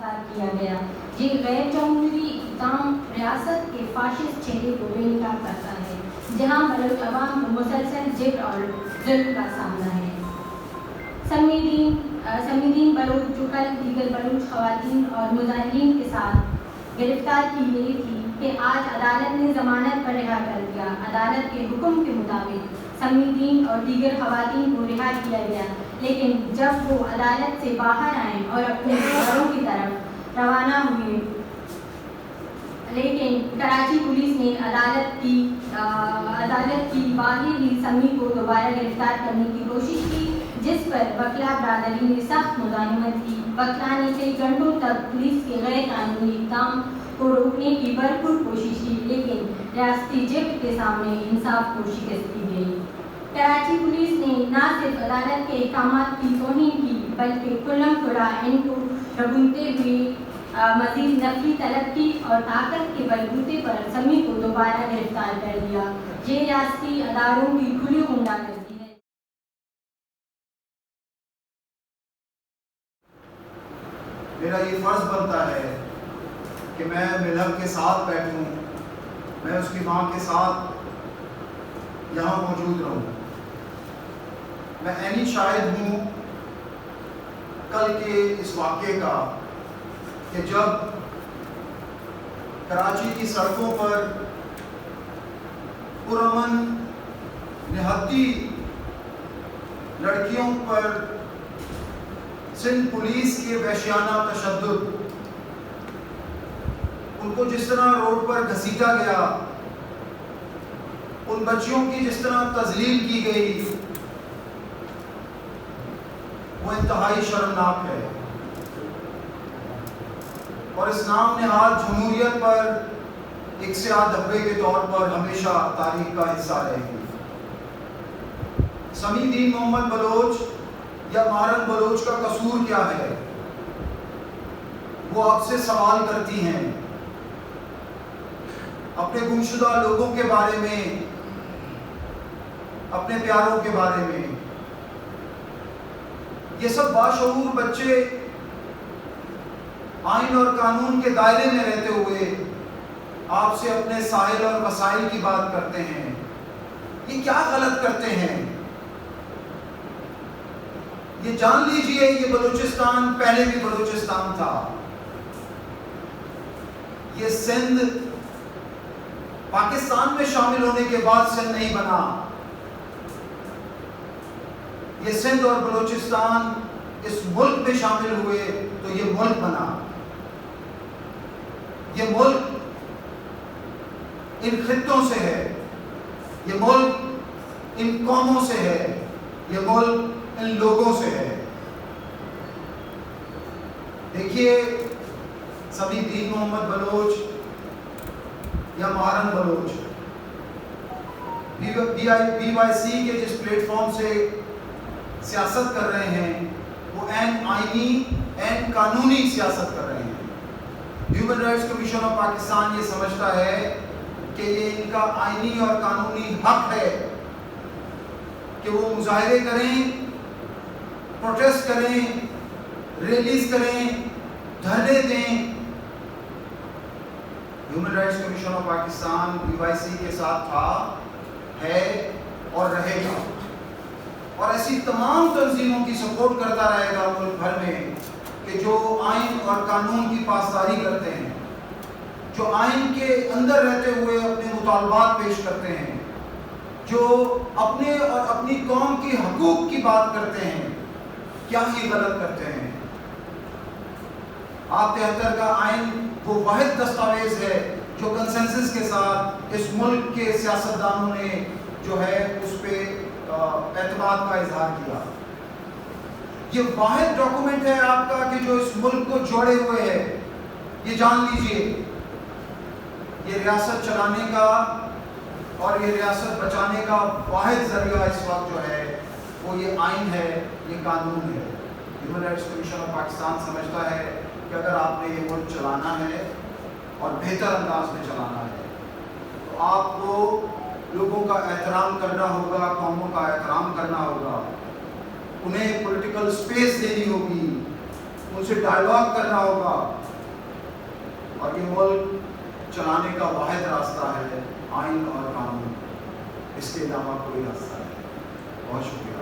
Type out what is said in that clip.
गिरफ्तार किया गया। ये गैर जमहूरी इक़दाम रियासत के फाशिस्ट चेहरे को बेनकाब करता है, जहाँ बलूच अवाम को मुसलसल जिब्र और जुल्म का सामना है। समीदीन बलूच जो कल दीगर बलूच खवातीन और मुजाहिरीन के साथ गिरफ्तार की गई थी कि आज अदालत ने ज़मानत पर रिहा कर दिया। अदालत के हुक्म के मुताबिक समीदीन और दीगर खवातीन को रिहा किया गया, लेकिन जब वो अदालत से बाहर आए और अपने घरों की तरफ रवाना हुए, लेकिन कराची पुलिस ने अदालत की बाहर ही समी को दोबारा गिरफ्तार करने की कोशिश की, जिस पर वकला बरादरी ने सख्त मुज़ाहिमत की। वकला ने कई घंटों तक पुलिस के गैर कानूनी इक़दाम को रोकने की भरपूर कोशिश की, लेकिन रियासती जिब्र के सामने इंसाफ को शिकस्त दी गई। कराची पुलिस ने न सिर्फ अदालत के अहकामात की तौहीन की, बल्कि कुल्लम खुला इनको रगूनते हुए मज़ीद नफी तलब की और ताकत के बलबूते पर समी को दोबारा गिरफ्तार कर दिया। ये रियासती अदारों की खुली गुंडागर्दी है। मेरा ये फर्ज बनता है कि मैं मिलहब के साथ बैठूं, मैं उसकी माँ के साथ यहाँ मौजूद रहूं। मैं ऐनी शाहिद हूँ कल के इस वाक़े का कि जब कराची की सड़कों पर पुरअमन निहत्ती लड़कियों पर सिंध पुलिस के वहशियाना तशद्दुद, उनको जिस तरह रोड पर घसीटा गया, उन बच्चियों की जिस तरह तजलील की गई, वो इंतहाई शर्मनाक है और इस नाम निहाद जमहूरियत पर एक स्याह धब्बे के तौर पर हमेशा तारीख का हिस्सा रहेगी। समीदीन मोहम्मद बलोच या मारन बलोच का कसूर क्या है, वो आपसे सवाल करती हैं। अपने गुमशुदा लोगों के बारे में, अपने प्यारों के बारे में। ये सब बाशऊर बच्चे आइन और कानून के दायरे में रहते हुए आपसे अपने साहिल और वसाइल की बात करते हैं। ये क्या गलत करते हैं? ये जान लीजिए, ये बलूचिस्तान पहले भी बलूचिस्तान था। ये सिंध पाकिस्तान में शामिल होने के बाद सिंध नहीं बना। ये सिंध और बलूचिस्तान इस मुल्क में शामिल हुए तो ये मुल्क बना। ये मुल्क इन खित्तों से है, ये मुल्क इन कौमों से है, ये मुल्क इन लोगों से है। देखिए, समीदीन मोहम्मद बलोच या मारन बलोच BYC के जिस प्लेटफॉर्म से सियासत कर रहे हैं, वो एन आईनी एन कानूनी सियासत कर रहे हैं। Human rights commission of Pakistan ये समझता है कि ये इनका आईनी और कानूनी हक है कि वो मुजाहरे करें, प्रोटेस्ट करें, रैलीज करें, धरने दें। Human rights commission of Pakistan BYC के साथ था, है और रहेगा, और ऐसी तमाम तंजीमों की सपोर्ट करता रहेगा मुल्क भर में कि जो आइन और कानून की पासदारी करते हैं, जो आइन के अंदर रहते हुए अपने मुतालबात पेश करते हैं, जो अपने और अपनी कौम की हकूक की बात करते हैं, क्या ही गलत करते हैं। आप 73 का आइन वो वाहिद दस्तावेज है जो कंसेंसस के साथ इस मुल्क के सियासतदानों ने जो है उस पर एतमाद का इजहार किया। ये वाहिद डॉक्यूमेंट है आपका कि जो इस मुल्क को जोड़े हुए है। ये जान लीजिए, ये रियासत चलाने का और ये रियासत बचाने का वाहिद जरिया इस वक्त जो है वो ये आइन है, ये कानून है। Human rights commission of Pakistan समझता है कि अगर आपने ये मुल्क चलाना है और बेहतर अंदाज में चलाना है तो आपको लोगों का एहतराम करना होगा, कौमों का एहतराम करना होगा, उन्हें पॉलिटिकल स्पेस देनी होगी, ان سے ڈائیلاگ کرنا ہوگا، اور یہ ملک چلانے کا واحد راستہ ہے آئین اور قانون، اس کے علاوہ کوئی راستہ نہیں۔ بہت شکریہ۔